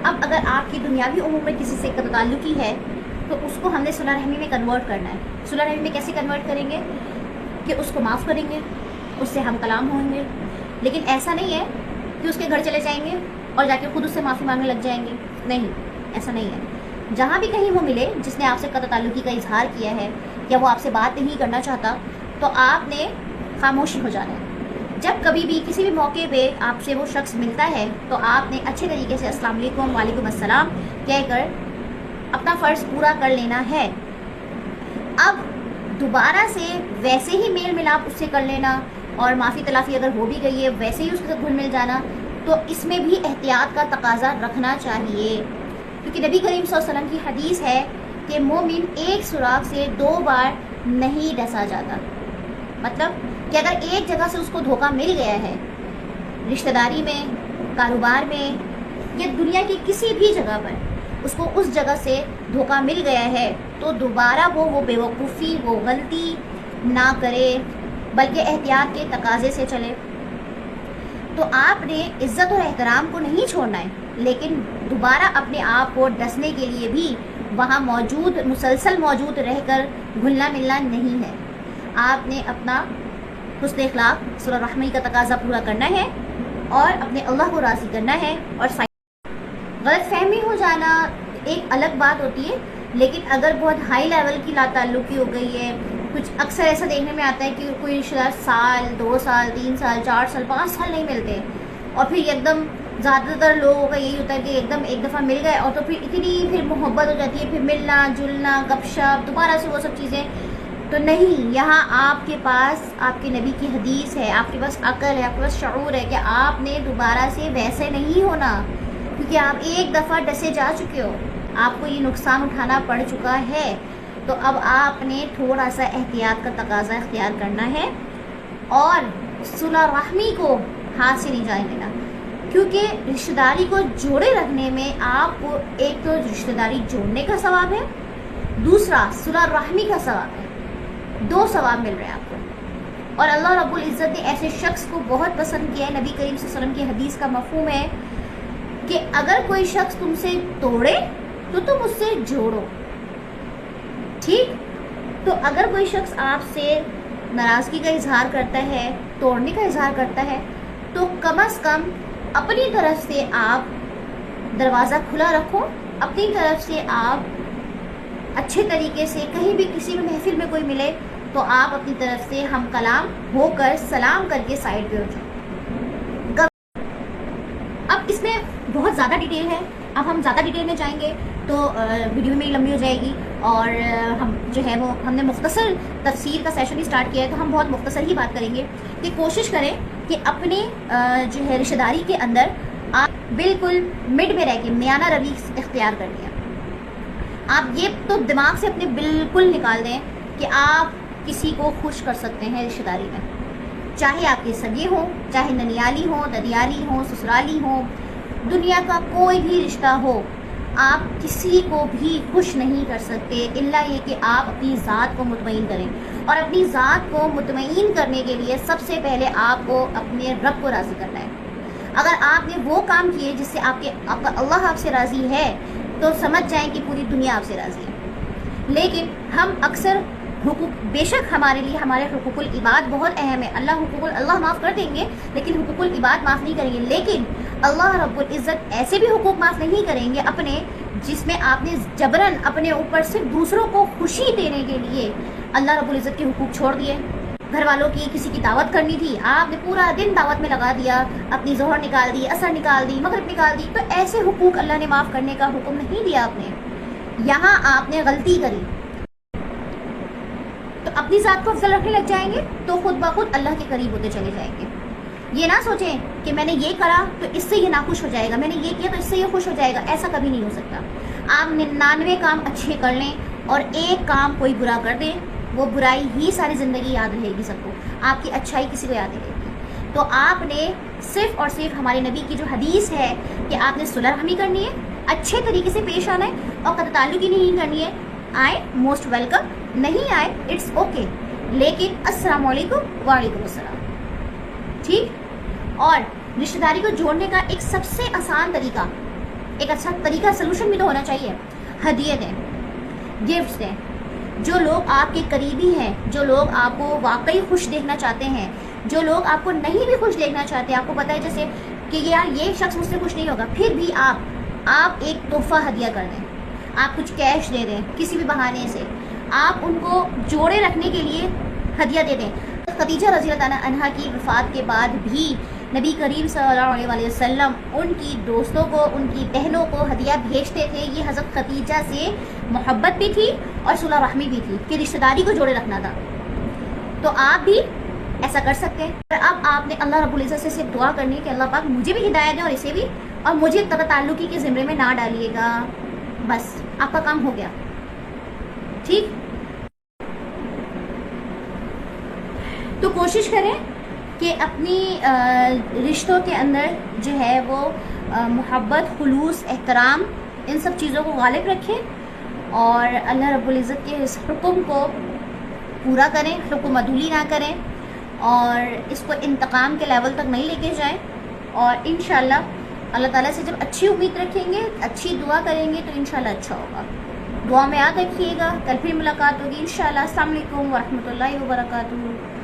اب اگر آپ کی دنیاوی امور میں کسی سے تعلقی ہے تو اس کو ہم نے صلح رحمی میں کنورٹ کرنا ہے. صلح رحمی میں کیسے کنورٹ کریں گے کہ اس کو معاف کریں گے, اس سے ہم کلام ہوں گے, لیکن ایسا نہیں ہے کہ اس کے گھر چلے جائیں گے اور جا کے خود اس سے معافی مانگنے لگ جائیں گے. نہیں, ایسا نہیں ہے. جہاں بھی کہیں وہ ملے جس نے آپ سے قطع تعلقی کا اظہار کیا ہے یا وہ آپ سے بات نہیں کرنا چاہتا, تو آپ نے خاموشی ہو جانا ہے. جب کبھی بھی کسی بھی موقع پہ آپ سے وہ شخص ملتا ہے تو آپ نے اچھے طریقے سے السلام علیکم, وعلیکم السلام کہہ کر اپنا فرض پورا کر لینا ہے. اب دوبارہ سے ویسے ہی میل ملاپ اس سے کر لینا اور معافی تلافی اگر ہو بھی گئی ہے ویسے ہی اس کے ساتھ گھل مل جانا, تو اس میں بھی احتیاط کا تقاضا رکھنا چاہیے. کیونکہ نبی کریم صلی اللہ علیہ وسلم کی حدیث ہے کہ مومن ایک سوراخ سے 2 بار نہیں ڈسا جاتا. مطلب کہ اگر ایک جگہ سے اس کو دھوکہ مل گیا ہے, رشتہ داری میں, کاروبار میں یا دنیا کی کسی بھی جگہ پر اس کو اس جگہ سے دھوکہ مل گیا ہے, تو دوبارہ وہ بیوقوفی, وہ غلطی نہ کرے بلکہ احتیاط کے تقاضے سے چلے. تو آپ نے عزت اور احترام کو نہیں چھوڑنا ہے, لیکن دوبارہ اپنے آپ کو ڈسنے کے لیے بھی وہاں مسلسل موجود رہ کر گھلنا ملنا نہیں ہے. آپ نے اپنا حسن اخلاق, صلہ رحمی کا تقاضا پورا کرنا ہے اور اپنے اللہ کو راضی کرنا ہے. اور غلط فہمی ہو جانا ایک الگ بات ہوتی ہے, لیکن اگر بہت ہائی لیول کی لا تعلقی ہو گئی ہے, کچھ اکثر ایسا دیکھنے میں آتا ہے کہ کوئی رشتہ دار سال, 2 سال, 3 سال, 4 سال, 5 سال نہیں ملتے, اور پھر ایک دم زیادہ تر لوگوں کا یہی ہوتا ہے کہ ایک دفعہ مل گئے اور تو پھر اتنی محبت ہو جاتی ہے, پھر ملنا جلنا, گپ شپ, دوبارہ سے وہ سب چیزیں. تو نہیں, یہاں آپ کے پاس آپ کے نبی کی حدیث ہے, آپ کے پاس عقل ہے, آپ کے پاس شعور ہے کہ آپ نے دوبارہ سے ویسے نہیں ہونا, کیونکہ آپ ایک دفعہ ڈسے جا چکے ہو, آپ کو یہ نقصان اٹھانا پڑ چکا ہے. تو اب آپ نے تھوڑا سا احتیاط کا تقاضا اختیار کرنا ہے اور صلح رحمی کو ہاتھ سے نہیں جانے دینا, کیونکہ رشتہ داری کو جوڑے رکھنے میں آپ کو ایک تو رشتہ داری جوڑنے کا ثواب ہے, دوسرا صلح رحمی کا ثواب ہے. 2 ثواب مل رہے ہیں آپ کو. اور اللہ رب العزت نے ایسے شخص کو بہت پسند کیا ہے. نبی کریم صلی اللہ علیہ وسلم کی حدیث کا مفہوم ہے کہ اگر کوئی شخص تم سے توڑے تو تم اس سے جوڑو. ٹھیک, تو اگر کوئی شخص آپ سے ناراضگی کا اظہار کرتا ہے, توڑنے کا اظہار کرتا ہے, تو کم از کم اپنی طرف سے آپ دروازہ کھلا رکھو, اپنی طرف سے آپ اچھے طریقے سے کہیں بھی کسی بھی محفل میں کوئی ملے تو آپ اپنی طرف سے ہم کلام ہو کر سلام کر کے سائڈ پہ ہو جاؤ. اب اس میں بہت زیادہ ڈیٹیل ہے, اب ہم زیادہ ڈیٹیل میں جائیں گے تو ویڈیو میں لمبی ہو جائے گی, اور ہم نے مختصر تفسیر کا سیشن اسٹارٹ کیا ہے, تو ہم بہت مختصر ہی بات کریں گے کہ کوشش کریں کہ اپنے رشتہ داری کے اندر آپ بالکل مڈ میں رہ کے میانہ روی اختیار کر لیں. آپ یہ تو دماغ سے اپنے بالکل نکال دیں کہ آپ کسی کو خوش کر سکتے ہیں رشتہ داری میں, چاہے آپ کے سگے ہوں, چاہے ننیالی ہوں, ددیالی ہوں, سسرالی ہوں, دنیا کا کوئی بھی رشتہ ہو, آپ کسی کو بھی خوش نہیں کر سکتے الا یہ کہ آپ اپنی ذات کو مطمئن کریں. اور اپنی ذات کو مطمئن کرنے کے لیے سب سے پہلے آپ کو اپنے رب کو راضی کرنا ہے. اگر آپ نے وہ کام کیے جس سے آپ کا اللہ آپ سے راضی ہے تو سمجھ جائیں کہ پوری دنیا آپ سے راضی ہے. لیکن ہم اکثر بے شک ہمارے لیے ہمارے حقوق العباد بہت اہم ہے, اللہ معاف کر دیں گے لیکن حقوق العباد معاف نہیں کریں گے. لیکن اللہ رب العزت ایسے بھی حقوق معاف نہیں کریں گے اپنے, جس میں آپ نے جبراً اپنے اوپر صرف دوسروں کو خوشی دینے کے لیے اللہ رب العزت کے حقوق چھوڑ دیے. گھر والوں کی کسی کی دعوت کرنی تھی, آپ نے پورا دن دعوت میں لگا دیا, اپنی ظہر نکال دی, عصر نکال دی, مغرب نکال دی. تو ایسے حقوق اللہ نے معاف کرنے کا حکم نہیں دیا آپ نے. یہاں آپ نے غلطی کری تو اپنی ذات کو افضل رکھنے لگ جائیں گے تو خود بخود اللہ کے قریب ہوتے چلے جائیں گے. یہ نہ سوچیں کہ میں نے یہ کرا تو اس سے یہ ناخوش ہو جائے گا, میں نے یہ کیا تو اس سے یہ خوش ہو جائے گا. ایسا کبھی نہیں ہو سکتا. آپ 99 کام اچھے کر لیں اور ایک کام کوئی برا کر دیں, وہ برائی ہی ساری زندگی یاد رہے گی سب کو, آپ کی اچھائی کسی کو یاد نہیں رہے گی. تو آپ نے صرف اور صرف ہمارے نبی کی جو حدیث ہے کہ آپ نے صلح رحمی کرنی ہے, اچھے طریقے سے پیش آنا ہے, اور قطع تعلقی نہیں کرنی ہے. آئے موسٹ ویلکم, نہیں آئے اٹس اوکے, لیکن السلام علیکم وعلیکم السلام. ٹھیک. اور رشتہ داری کو جوڑنے کا ایک سب سے آسان طریقہ ایک اچھا طریقہ سلوشن بھی تو ہونا چاہیے. ہدیے دیں, گفٹس دیں. جو لوگ آپ کے قریبی ہیں, جو لوگ آپ کو واقعی خوش دیکھنا چاہتے ہیں, جو لوگ آپ کو نہیں بھی خوش دیکھنا چاہتے, آپ کو پتہ ہے جیسے کہ یار یہ شخص مجھ سے خوش نہیں ہوگا, پھر بھی آپ ایک تحفہ ہدیہ کر دیں, آپ کچھ کیش دے دیں, کسی بھی بہانے سے آپ ان کو جوڑے رکھنے کے لیے ہدیہ دے دیں. خدیجہ رضی اللہ تعالیٰ عنہا کی وفات کے بعد بھی نبی کریم صلی اللہ علیہ وآلہ وسلم ان کی دوستوں کو, ان کی بہنوں کو ہدیہ بھیجتے تھے. یہ حضرت خدیجہ سے محبت بھی تھی اور صلہ رحمی بھی تھی کہ رشتہ داری کو جوڑے رکھنا تھا. تو آپ بھی ایسا کر سکتے ہیں. اب آپ نے اللہ رب العزت سے صرف دعا کرنی ہے کہ اللہ پاک مجھے بھی ہدایت دیں اور اسے بھی, اور مجھے تبع تعلقی کے زمرے میں نہ ڈالیے گا. بس آپ کا کام ہو گیا. ٹھیک, تو کوشش کریں کہ اپنی رشتوں کے اندر جو ہے وہ محبت, خلوص, احترام, ان سب چیزوں کو غالب رکھیں اور اللہ رب العزت کے اس حکم کو پورا کریں, حکم عدولی نہ کریں اور اس کو انتقام کے لیول تک نہیں لے کے جائیں. اور انشاءاللہ اللہ تعالیٰ سے جب اچھی امید رکھیں گے, اچھی دعا کریں گے تو انشاءاللہ اچھا ہوگا. دعا میں یاد رکھیے گا. کل پھر ملاقات ہوگی انشاءاللہ. السلام علیکم ورحمۃ اللہ وبرکاتہ.